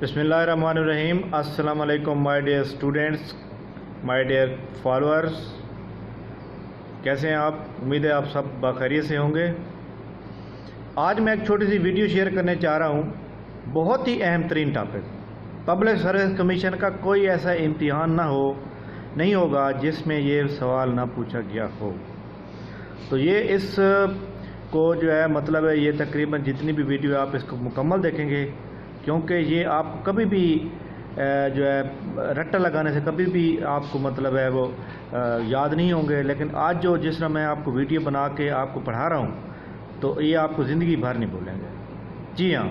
बिस्मिल्लाहिर्रहमानिर्रहीम। अस्सलाम वालेकुम my dear students, my dear followers. कैसे हैं आप? उम्मीद है आप सब बखैरियत से होंगे। आज मैं एक छोटी सी वीडियो शेयर करने चाह रहा हूँ। बहुत ही अहम तरीन टॉपिक, पब्लिक सर्विस कमीशन का कोई ऐसा इम्तिहान नहीं होगा जिसमें ये सवाल ना पूछा गया हो। तो ये इस को जो है मतलब है, ये तकरीबन जितनी भी वीडियो आप इसको मुकम्मल देखेंगे, क्योंकि ये आप कभी भी जो है रट्टा लगाने से कभी भी आपको मतलब है वो याद नहीं होंगे। लेकिन आज जिस तरह मैं आपको वीडियो बना के आपको पढ़ा रहा हूँ तो ये आपको ज़िंदगी भर नहीं भूलेंगे। जी हाँ,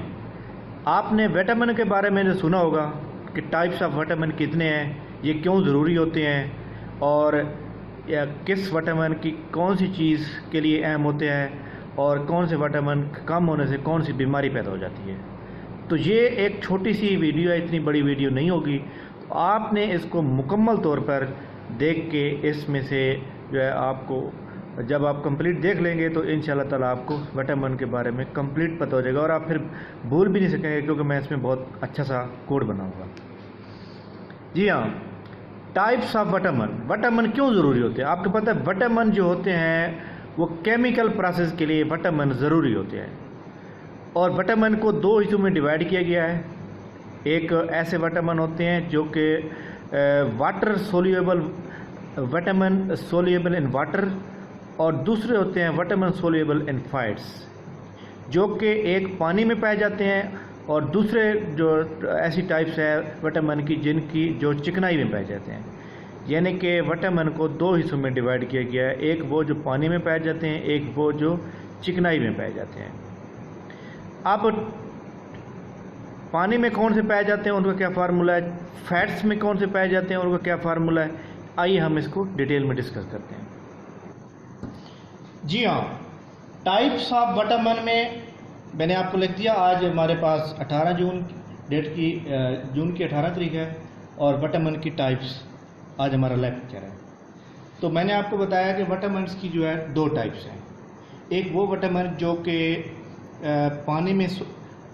आपने विटामिन के बारे में जो सुना होगा कि टाइप्स ऑफ विटामिन कितने हैं, ये क्यों ज़रूरी होते हैं और या किस विटामिन की कौन सी चीज़ के लिए अहम होते हैं और कौन से विटामिन कम होने से कौन सी बीमारी पैदा हो जाती है। तो ये एक छोटी सी वीडियो है, इतनी बड़ी वीडियो नहीं होगी। तो आपने इसको मुकम्मल तौर पर देख के इसमें से जो है आपको जब आप कंप्लीट देख लेंगे तो इंशाल्लाह ताला आपको विटामिन के बारे में कंप्लीट पता हो जाएगा और आप फिर भूल भी नहीं सकेंगे, क्योंकि मैं इसमें बहुत अच्छा सा कोड बनाऊंगा। जी हाँ, टाइप्स ऑफ विटामिन क्यों ज़रूरी होते हैं? आपको पता है विटामिन जो होते हैं वो केमिकल प्रोसेस के लिए विटामिन ज़रूरी होते हैं और विटामिन को दो हिस्सों में डिवाइड किया गया है। एक ऐसे विटामिन होते हैं जो कि water soluble vitamin, soluble in water, और दूसरे होते हैं विटामिन सोल्यूबल इन फैट्स, जो कि एक पानी में पाए जाते हैं और दूसरे जो ऐसी टाइप्स है विटामिन की जिनकी जो चिकनाई में पाए जाते हैं। यानी कि विटामिन को दो हिस्सों में डिवाइड किया गया है, एक वो जो पानी में पाए जाते हैं, एक वो जो चिकनाई में पाए जाते हैं। अब पानी में कौन से पाए जाते हैं, उनका क्या फार्मूला है, फैट्स में कौन से पाए जाते हैं, उनका क्या फार्मूला है, आइए हम इसको डिटेल में डिस्कस करते हैं। जी हाँ, टाइप्स ऑफ विटामिन में मैंने आपको लिख दिया। आज हमारे पास 18 जून जून की 18 तारीख है और विटामिन की टाइप्स आज हमारा लेक्चर है। तो मैंने आपको बताया कि विटामिन की जो है दो टाइप्स हैं। एक वो विटामिन जो कि पानी में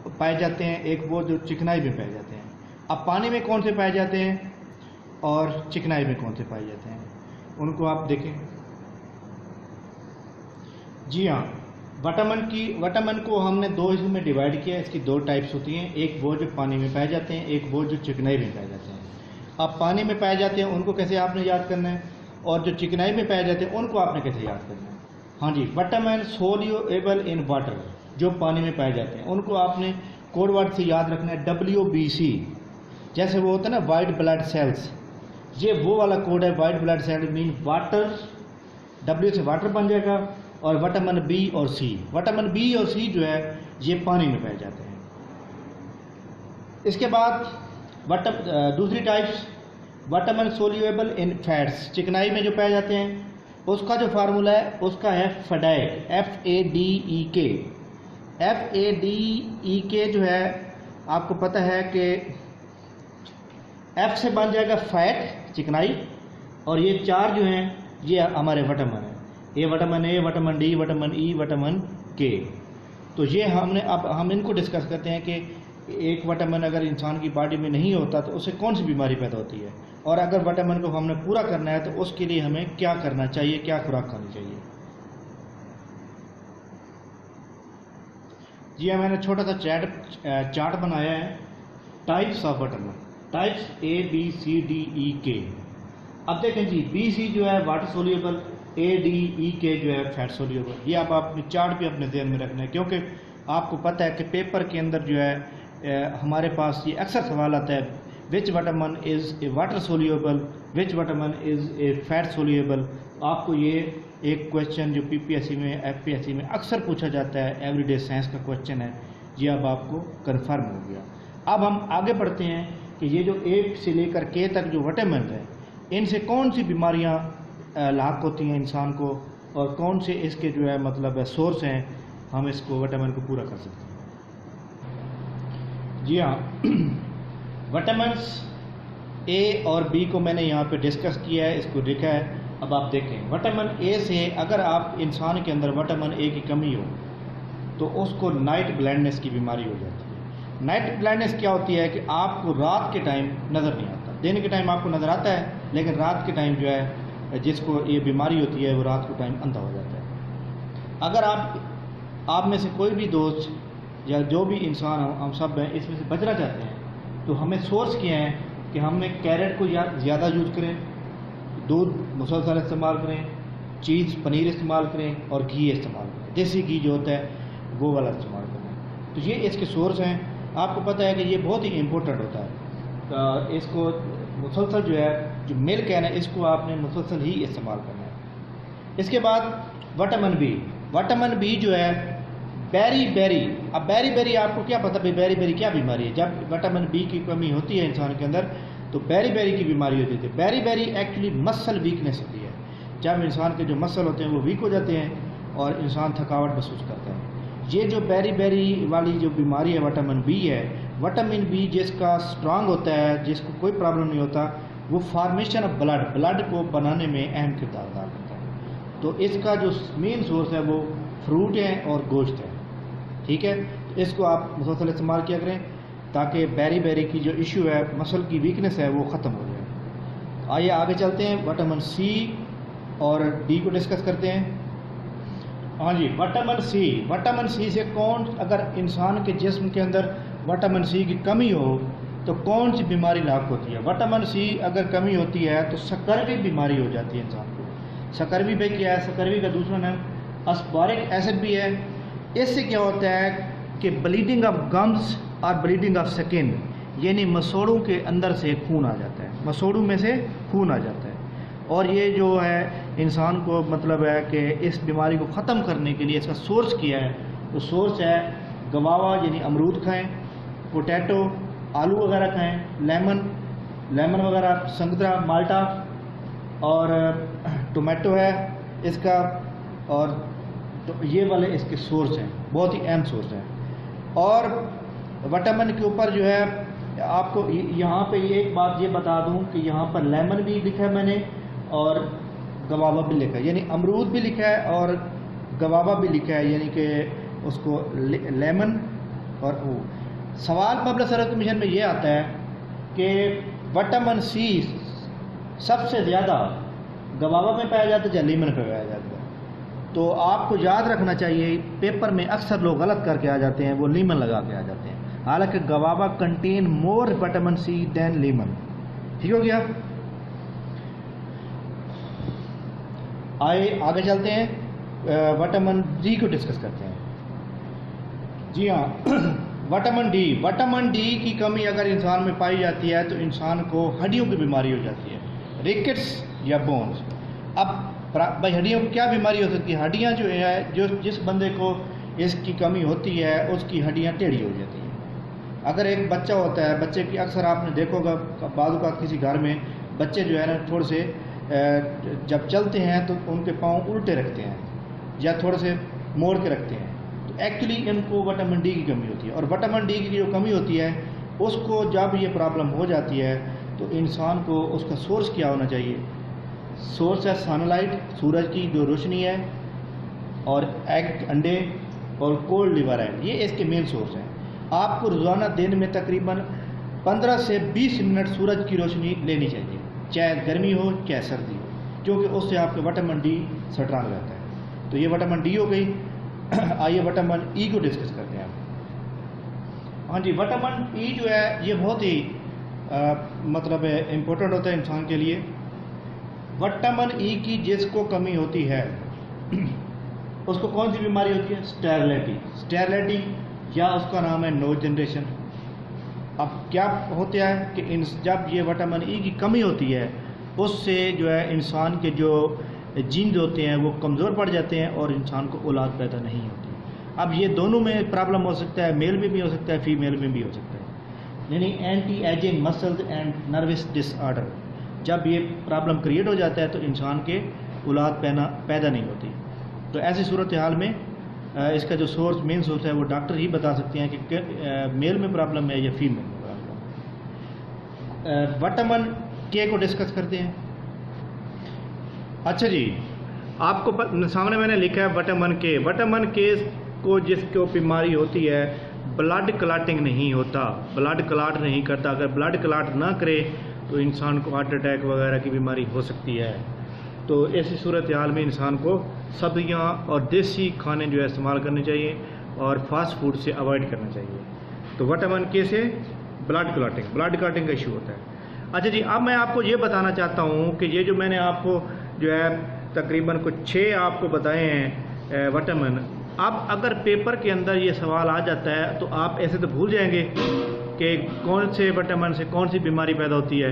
पाए जाते हैं, एक वो जो चिकनाई में पाए जाते हैं। अब पानी में कौन से पाए जाते हैं और चिकनाई में कौन से पाए जाते हैं, उनको आप देखें। जी हाँ, विटामिन को हमने दो हिस्सों में डिवाइड किया। इसकी दो टाइप्स होती हैं, एक वो जो पानी में पाए जाते हैं, एक वो जो चिकनाई में पाए जाते हैं। अब पानी में पाए जाते हैं उनको कैसे आपने याद करना है, और जो चिकनाई में पाए जाते हैं उनको आपने कैसे याद करना है। हाँ जी, विटामिन सोल्यूबल इन वाटर जो पानी में पाए जाते हैं उनको आपने कोड वर्ड से याद रखना है, WBC। जैसे वो होता है ना वाइट ब्लड सेल्स, ये वो वाला कोड है। White blood cell mean water, W से वाटर बन जाएगा, और विटामिन B और C, विटामिन B और C जो है ये पानी में पाए जाते हैं। इसके बाद दूसरी types vitamin soluble in fats, चिकनाई में जो पाए जाते हैं, उसका जो फार्मूला है उसका है FADEC, FADEK जो है आपको पता है कि F से बन जाएगा फैट, चिकनाई, और ये चार जो हैं ये हमारे विटामिन है। A, vitamin D, vitamin E, vitamin K। तो ये अब हम इनको डिस्कस करते हैं कि एक विटामिन अगर इंसान की बॉडी में नहीं होता तो उससे कौन सी बीमारी पैदा होती है, और अगर विटामिन को हमने पूरा करना है तो उसके लिए हमें क्या करना चाहिए, क्या खुराक खानी चाहिए। जी हाँ, मैंने छोटा सा चार्ट बनाया है types of vitamin, types A, B, C, D, E, K। अब देखें जी, BC जो है water soluble, A, D, E, K जो है फैट सोल्यूबल। ये आप अपने चार्ट भी अपने ध्यान में रखना है, क्योंकि आपको पता है कि पेपर के अंदर जो है हमारे पास ये अक्सर सवाल आता है, which vitamin is a water soluble, which vitamin is a fat soluble. आपको ये एक क्वेश्चन जो PPSC में, FPSC में अक्सर पूछा जाता है, एवरीडे साइंस का क्वेश्चन है, ये अब आपको कंफर्म हो गया। अब हम आगे बढ़ते हैं कि ये जो A से लेकर K तक जो विटामिन है, इनसे कौन सी बीमारियां लाक होती हैं इंसान को, और कौन से इसके जो है मतलब सोर्स हैं, हम इसको विटामिन को पूरा कर सकते हैं। जी हाँ, विटामिन्स A और B को मैंने यहाँ पे डिस्कस किया है, इसको लिखा है। अब आप देखें, विटामिन A से अगर आप इंसान के अंदर विटामिन A की कमी हो तो उसको नाइट ब्लाइंडनेस की बीमारी हो जाती है। नाइट ब्लाइंडनेस क्या होती है कि आपको रात के टाइम नज़र नहीं आता, दिन के टाइम आपको नज़र आता है, लेकिन रात के टाइम जो है जिसको ये बीमारी होती है वो रात के टाइम अंधा हो जाता है। अगर आप में से कोई भी दोस्त या जो भी इंसान हम सब हैं इसमें से बचना चाहते हैं, तो हमें सोर्स किया है कि हमें कैरेट को ज़्यादा यूज़ करें, दूध मुसलसल इस्तेमाल करें, चीज़ पनीर इस्तेमाल करें और घी इस्तेमाल करें, देसी घी जो होता है वो वाला इस्तेमाल करें। तो ये इसके सोर्स हैं। आपको पता है कि ये बहुत ही इम्पोर्टेंट होता है। इसको मुसलसल जो है, जो मिल्क है ना, इसको आपने मुसलसल ही इस्तेमाल करना है। इसके बाद विटामिन बी जो है बेरी। अब बेरी आपको क्या पता भाई बेरी क्या बीमारी है? जब विटामिन बी की कमी होती है इंसान के अंदर तो बेरी की बीमारी होती है। बेरी एक्चुअली मसल वीकनेस होती है। जब इंसान के जो मसल होते हैं वो वीक हो जाते हैं और इंसान थकावट महसूस करता है। ये जो बेरी वाली जो बीमारी है विटामिन बी है, विटामिन बी जिसका स्ट्रांग होता है, जिसको कोई प्रॉब्लम नहीं होता, वो फार्मेशन ऑफ ब्लड को बनाने में अहम किरदार अदा करता है। तो इसका जो मेन सोर्स है वो फ्रूट है और गोश्त है। ठीक है, तो इसको आप मुसलसल इस्तेमाल किया करें ताकि बेरी की जो इशू है, मसल की वीकनेस है, वो ख़त्म हो जाए। आइए आगे चलते हैं, विटामिन सी और डी को डिस्कस करते हैं। हाँ जी, विटामिन सी से अगर इंसान के जिस्म के अंदर विटामिन सी की कमी हो तो कौन सी बीमारी लाक होती है? विटामिन सी अगर कमी होती है तो सकरवी बीमारी हो जाती है इंसान को। सकरवी भाई क्या है? सकरवी का दूसरा नाम अस्पारिक एसिड भी है। इससे क्या होता है कि ब्लीडिंग ऑफ गम्स और ब्लीडिंग ऑफ स्किन, यानी मसोड़ों के अंदर से खून आ जाता है, मसोड़ों में से खून आ जाता है। और ये जो है इंसान को मतलब है कि इस बीमारी को ख़त्म करने के लिए इसका सोर्स किया है, तो सोर्स है गवावा यानी अमरूद खाएं, पोटैटो आलू वगैरह खाएं, लेमन वगैरह, संतरा, माल्टा और टोमेटो है इसका, और तो ये वाले इसके सोर्स हैं, बहुत ही अहम सोर्स हैं। और विटामिन के ऊपर जो है आपको यहाँ पे एक बात ये बता दूँ कि यहाँ पर लेमन भी लिखा है मैंने और गवावा भी लिखा है, यानी अमरूद भी लिखा है और गवावा भी लिखा है, यानी कि उसको लेमन। और वो सवाल पब्लिक सर्विस कमीशन में ये आता है कि विटामिन सी सबसे ज़्यादा गवावा में पाया जाता है या लेमन में पाया जाता है? तो आपको याद रखना चाहिए, पेपर में अक्सर लोग गलत करके आ जाते हैं, वो लीमन लगा के आ जाते हैं, हालांकि guava contain more vitamin C than lemon. ठीक हो गया? आगे चलते हैं, विटामिन डी को डिस्कस करते हैं। जी हाँ, विटामिन डी की कमी अगर इंसान में पाई जाती है तो इंसान को हड्डियों की बीमारी हो जाती है, रिकेट्स या बोन्स। अब भाई हड्डियों की क्या बीमारी हो सकती है? हड्डियाँ जो है, जिस बंदे को इसकी कमी होती है उसकी हड्डियाँ टेढ़ी हो जाती हैं। अगर एक बच्चा होता है, बच्चे की अक्सर आपने देखोगा बाज़ औक़ात किसी घर में बच्चे जो है ना थोड़े से जब चलते हैं तो उनके पाँव उल्टे रखते हैं या थोड़े से मोड़ के रखते हैं, तो एक्चुअली इनको विटामिन डी की कमी होती है। और विटामिन डी की जो कमी होती है उसको जब ये प्रॉब्लम हो जाती है तो इंसान को उसका सोर्स क्या होना चाहिए? सोर्स है सनलाइट, सूरज की जो रोशनी है, और एग अंडे और कोल्ड लिवर है, ये इसके मेन सोर्स हैं। आपको रोज़ाना दिन में तकरीबन 15 से 20 मिनट सूरज की रोशनी लेनी चाहिए, चाहे गर्मी हो चाहे सर्दी हो, क्योंकि उससे आपका विटामिन डी स्ट्रांग रहता है। तो ये विटामिन डी हो गई। आइए विटामिन ई को डिस्कस करते हैं। हाँ जी, विटामिन ई जो है ये बहुत ही मतलब इम्पोर्टेंट होता है इंसान के लिए। विटामिन ई की जिसको कमी होती है उसको कौन सी बीमारी होती है? स्टेरिलिटी या उसका नाम है नो जनरेशन। अब क्या होता है कि जब ये विटामिन ई की कमी होती है उससे जो है इंसान के जो जीन्स होते हैं वो कमज़ोर पड़ जाते हैं और इंसान को औलाद पैदा नहीं होती। अब ये दोनों में प्रॉब्लम हो सकता है, मेल में भी हो सकता है, फीमेल में भी हो सकता है। यानी anti ageing muscles and nervous disorder, जब ये प्रॉब्लम क्रिएट हो जाता है तो इंसान के औलाद पैदा नहीं होती। तो ऐसी सूरत हाल में इसका जो सोर्स मेन सोर्स है वो डॉक्टर ही बता सकते हैं कि मेल में प्रॉब्लम है या फीमेल में प्रॉब्लम है। विटामिन के को डिस्कस करते हैं। अच्छा जी, आपको सामने मैंने लिखा है विटामिन के को जिसको बीमारी होती है ब्लड क्लाटिंग नहीं होता, ब्लड क्लाट नहीं करता। अगर ब्लड क्लाट ना करे तो इंसान को हार्ट अटैक वगैरह की बीमारी हो सकती है। तो ऐसी सूरत हाल में इंसान को सब्जियां और देसी खाने जो है इस्तेमाल करने चाहिए और फास्ट फूड से अवॉइड करना चाहिए। तो विटामिन के से ब्लड क्लाटिंग का इशू होता है। अच्छा जी, अब मैं आपको ये बताना चाहता हूँ कि ये जो मैंने आपको जो है तकरीबन कुछ 6 आपको बताए हैं विटामिन, अब अगर पेपर के अंदर ये सवाल आ जाता है तो आप ऐसे तो भूल जाएंगे कि कौन से विटामिन से कौन सी बीमारी पैदा होती है।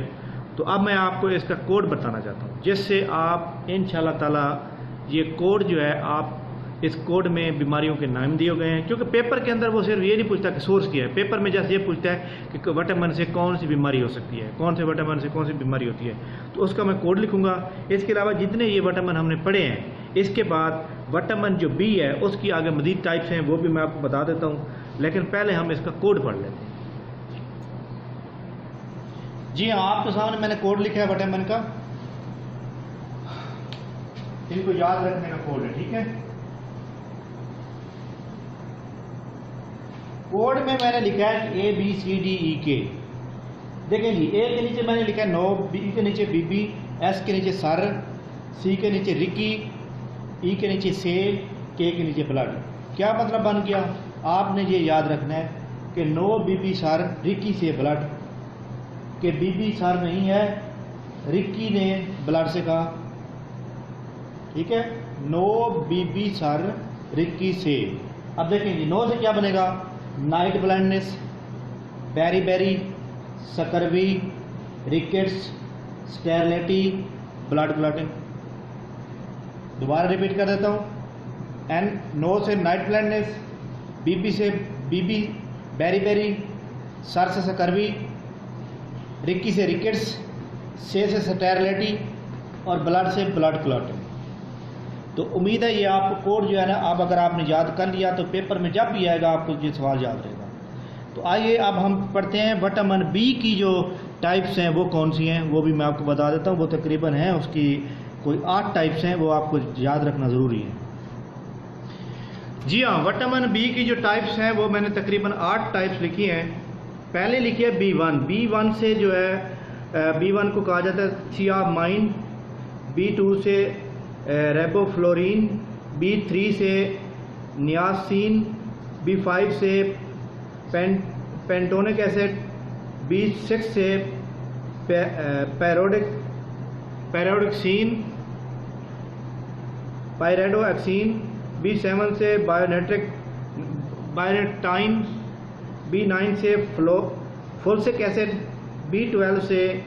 तो अब मैं आपको इसका कोड बताना चाहता हूँ, जिससे आप इंशाल्लाह ताला ये कोड जो है, आप इस कोड में बीमारियों के नाम दिए गए हैं। क्योंकि पेपर के अंदर वो सिर्फ ये नहीं पूछता कि सोर्स क्या है, पेपर में जैसे ये पूछता है कि विटामिन से कौन सी बीमारी हो सकती है, कौन से विटामिन से कौन सी बीमारी होती है, तो उसका मैं कोड लिखूंगा। इसके अलावा जितने ये विटामिन हमने पढ़े हैं, इसके बाद विटामिन जो बी है उसकी आगे मज़ीद टाइप्स हैं, वो भी मैं आपको बता देता हूँ, लेकिन पहले हम इसका कोड पढ़ लेते हैं। जी हाँ, आपके सामने मैंने कोड लिखा है विटामिन का, इनको याद रखने का कोड है, ठीक है। कोड में मैंने लिखा है ABCDEK। देखें जी, ए के नीचे मैंने लिखा है नो, बी के नीचे बीबी, एस के नीचे सर, सी के नीचे रिकी, ई के नीचे से, के नीचे ब्लड। क्या मतलब बन गया? आपने ये याद रखना है कि नो बीबी सर, रिकी से ब्लड, कि बीबी सर नहीं है, रिकी ने ब्लड से कहा, ठीक है। नो बीबी सर, रिकी से। अब देखेंगे नो से क्या बनेगा? Night blindness, beriberi, scurvy, rickets, sterility, blood clotting. दोबारा रिपीट कर देता हूँ। एन नो से नाइट ब्लाइंडनेस, बीबी से बीबी, बेरी बेरी, सर से सकरवी, रिक्की से रिकेट्स, से स्टेरिलिटी और ब्लड से ब्लड क्लॉटिंग। तो उम्मीद है ये आपको कोड जो है ना, अब अगर आपने याद कर लिया तो पेपर में जब भी आएगा आपको ये सवाल याद रहेगा। तो आइए अब हम पढ़ते हैं विटामिन बी की जो टाइप्स हैं वो कौन सी हैं, वो भी मैं आपको बता देता हूँ। वो तकरीबन हैं, उसकी कोई 8 टाइप्स हैं, वो आपको याद रखना ज़रूरी है। जी हाँ, विटामिन बी की जो टाइप्स हैं वो मैंने तकरीबन 8 टाइप्स लिखी हैं। पहले लिखी है B1 से जो है B1 को कहा जाता है थियामाइन, B2 से रेबोफ्लोरिन, B3 से नियासिन, B5 से पेंटोनिक एसिड, B6 से पैरोडिक्सिन, पायरेडोएक्सिन, B7 से बायोनेटाइन, B9 से फोल्सिक एसिड, B12 से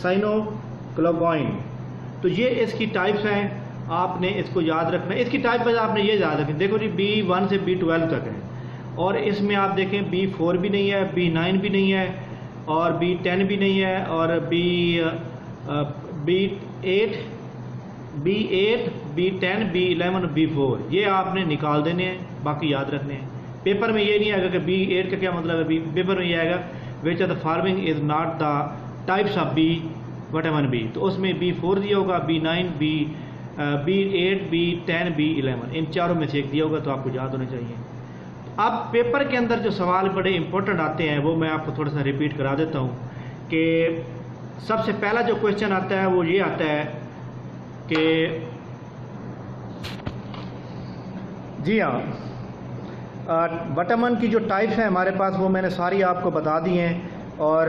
साइनोक्लोबाइन। तो ये इसकी टाइप्स हैं, आपने इसको याद रखना है। इसकी टाइप पर आपने ये याद रखना, देखो जी B1 से B12 तक है, और इसमें आप देखें B4 भी नहीं है, B9 भी नहीं है, और B10 भी नहीं है, और B8, B10, B11, B4 ये आपने निकाल देने हैं, बाकी याद रखने हैं। पेपर में ये नहीं आएगा कि B8 का क्या मतलब है, पेपर में ये आएगा which are the following is not the types of B vitamin B. तो उसमें B4 दिया होगा, B9, B8, B10, B11, इन चारों में से एक दिया होगा, तो आपको याद होना चाहिए। अब पेपर के अंदर जो सवाल बड़े इंपॉर्टेंट आते हैं वो मैं आपको थोड़ा सा रिपीट करा देता हूँ कि सबसे पहला जो क्वेश्चन आता है वो ये आता है कि जी हाँ, विटामिन की जो टाइप्स हैं हमारे पास वो मैंने सारी आपको बता दी हैं, और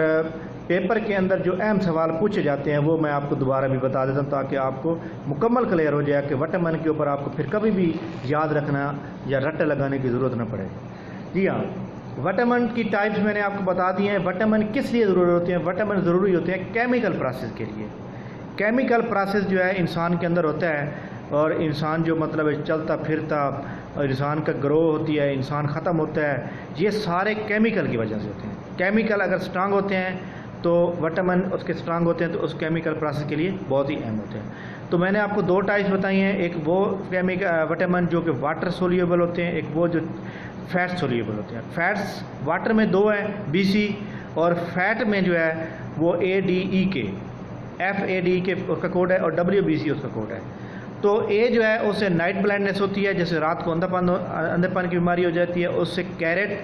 पेपर के अंदर जो अहम सवाल पूछे जाते हैं वो मैं आपको दोबारा भी बता देता हूँ, ताकि आपको मुकम्मल क्लियर हो जाए कि विटामिन के ऊपर आपको फिर कभी भी याद रखना या रट्टे लगाने की ज़रूरत ना पड़े। जी हाँ, विटामिन की टाइप्स मैंने आपको बता दी हैं। विटामिन किस लिए ज़रूरी होते हैं? विटामिन ज़रूरी होते हैं केमिकल प्रोसेस के लिए। केमिकल प्रोसेस जो है इंसान के अंदर होता है, और इंसान जो मतलब चलता फिरता, और इंसान का ग्रो होती है, इंसान ख़त्म होता है, ये सारे केमिकल की वजह से होते हैं। केमिकल अगर स्ट्रांग होते हैं तो विटामिन उसके स्ट्रांग होते हैं, तो उस केमिकल प्रोसेस के लिए बहुत ही अहम होते हैं। तो मैंने आपको 2 टाइप्स बताई हैं, एक वो विटामिन जो कि वाटर सोल्यूबल होते हैं, एक वो जो फैट सोल्यूबल होते हैं। फैट्स वाटर में 2 है, BC, और फैट में जो है वो ADEK, FADEK उसका कोड है, और WBC उसका कोड है। तो ये जो है उससे नाइट ब्लाइंडनेस होती है, जैसे रात को अंधेपन की बीमारी हो जाती है। उससे कैरेट,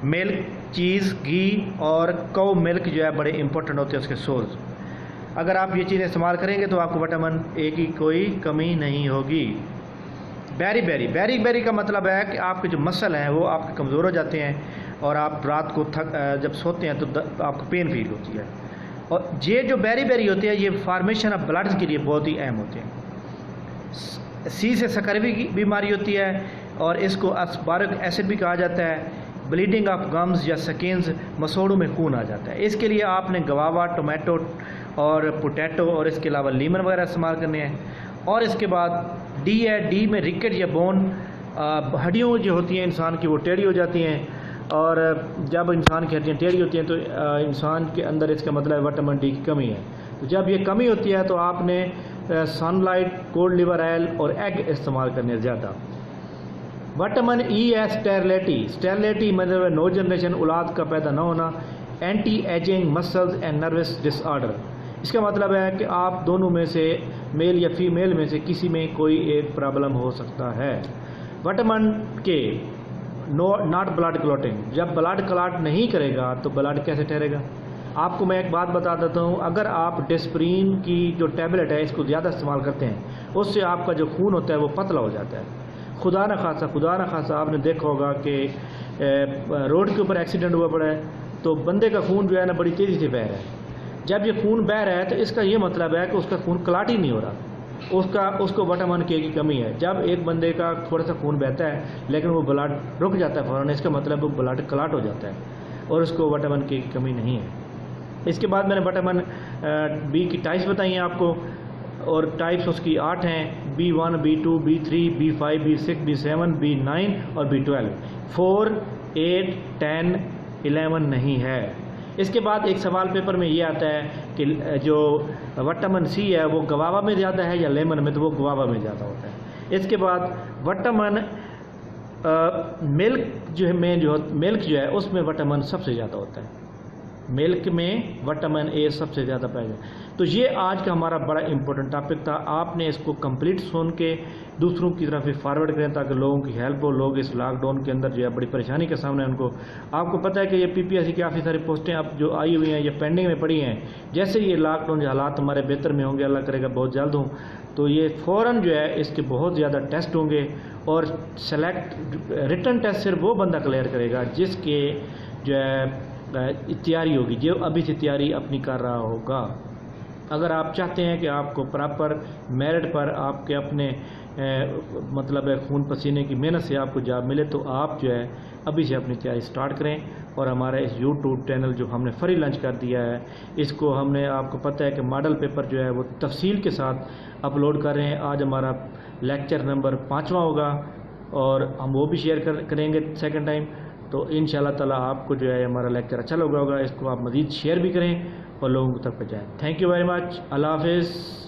मिल्क, चीज़, घी और कौ मिल्क जो है बड़े इंपॉर्टेंट होते हैं उसके सोर्स। अगर आप ये चीज़ें इस्तेमाल करेंगे तो आपको विटामिन ए की कोई कमी नहीं होगी। बेरी का मतलब है कि आपके जो मसल हैं वो आपके कमज़ोर हो जाते हैं और आप रात को जब सोते हैं तो आपको पेन फील होती है। और ये जो बेरी होती है ये फार्मेशन ऑफ ब्लड के लिए बहुत ही अहम होते हैं। सी से स्कर्वी की बीमारी होती है और इसको अस्पारिक एसिड भी कहा जाता है। ब्लीडिंग ऑफ गम्स या स्किन्स, मसोड़ों में खून आ जाता है। इसके लिए आपने गवावा, टोमेटो और पोटैटो और इसके अलावा लीमन वगैरह इस्तेमाल करने हैं। और इसके बाद डी है, डी में रिकेट या बोन, हड्डियों जो होती हैं इंसान की वो टेढ़ी हो जाती हैं और जब इंसान की हड्डियाँ टेढ़ी होती हैं तो इंसान के अंदर इसका मतलब विटामिन डी की कमी है। तो जब ये कमी होती है तो आपने सनलाइट, कोल्ड लिवर ऑयल और एग इस्तेमाल करने ज़्यादा। विटामिन ई है स्टेरिलिटी मतलब नो जनरेशन, औलाद का पैदा न होना। Anti ageing, muscles and nervous disorder, इसका मतलब है कि आप दोनों में से मेल या फीमेल में से किसी में कोई एक प्रॉब्लम हो सकता है। विटामिन के नॉट ब्लड क्लॉटिंग, जब ब्लड क्लॉट नहीं करेगा तो ब्लड कैसे ठहरेगा। आपको मैं एक बात बता देता हूँ, अगर आप डिस्प्रीन की जो टैबलेट है इसको ज़्यादा इस्तेमाल करते हैं उससे आपका जो खून होता है वो पतला हो जाता है। खुदा न खासा आपने देखा होगा कि रोड के ऊपर एक्सीडेंट हुआ पड़ा है तो बंदे का खून जो है ना बड़ी तेज़ी से बह रहा है। जब ये खून बह रहा है तो इसका ये मतलब है कि उसका खून क्लॉट ही नहीं हो रहा, उसको विटामिन के की कमी है। जब एक बंदे का थोड़ा सा खून बहता है लेकिन वो ब्लड रुक जाता है फ़ौरन, इसका मतलब वो ब्लड क्लॉट हो जाता है और उसको विटामिन के की कमी नहीं है। इसके बाद मैंने विटामिन बी की टाइप्स बताई हैं आपको और टाइप्स उसकी 8 हैं, B1, B2, B3, B5, B6, B7, B9 और B12। 4, 8, 10, 11 नहीं है। इसके बाद एक सवाल पेपर में ये आता है कि जो विटामिन सी है वो गवावा में ज़्यादा है या लेमन में, तो वो गवावा में ज़्यादा होता है। इसके बाद विटामिन मिल्क जो है उसमें विटामिन सबसे ज़्यादा होता है, मिल्क में विटामिन ए सबसे ज़्यादा पाया जाए। तो ये आज का हमारा बड़ा इंपॉर्टेंट टॉपिक था। आपने इसको कंप्लीट सुन के दूसरों की तरफ फॉरवर्ड करें ताकि लोगों की हेल्प हो। लोग इस लॉकडाउन के अंदर जो है बड़ी परेशानी के सामने उनको, आपको पता है कि ये PPSC की काफ़ी सारी पोस्टें अब जो आई हुई हैं ये पेंडिंग में पड़ी हैं। जैसे ये लॉकडाउन जो हालात हमारे बेहतर में होंगे, अल्लाह करेगा बहुत जल्द हों, तो ये फ़ौरन जो है इसके बहुत ज़्यादा टेस्ट होंगे और रिटन टेस्ट सिर्फ वो बंदा क्लियर करेगा जिसके जो है तैयारी होगी, जो अभी से तैयारी अपनी कर रहा होगा। अगर आप चाहते हैं कि आपको प्रॉपर मेरिट पर आपके अपने मतलब खून पसीने की मेहनत से आपको जॉब मिले तो आप जो है अभी से अपनी तैयारी स्टार्ट करें। और हमारा इस YouTube चैनल जो हमने फ्री लॉन्च कर दिया है, इसको हमने, आपको पता है कि मॉडल पेपर जो है वो तफसील के साथ अपलोड कर रहे हैं। आज हमारा लेक्चर नंबर 5वां होगा और हम वो भी शेयर करेंगे सेकेंड टाइम। तो इंशाल्लाह ताला आपको जो है हमारा लेक्चर अच्छा लगा होगा, इसको आप मज़ीद शेयर भी करें और लोगों तक पहुँचाएँ। Thank you very much. अल्लाह हाफिज़।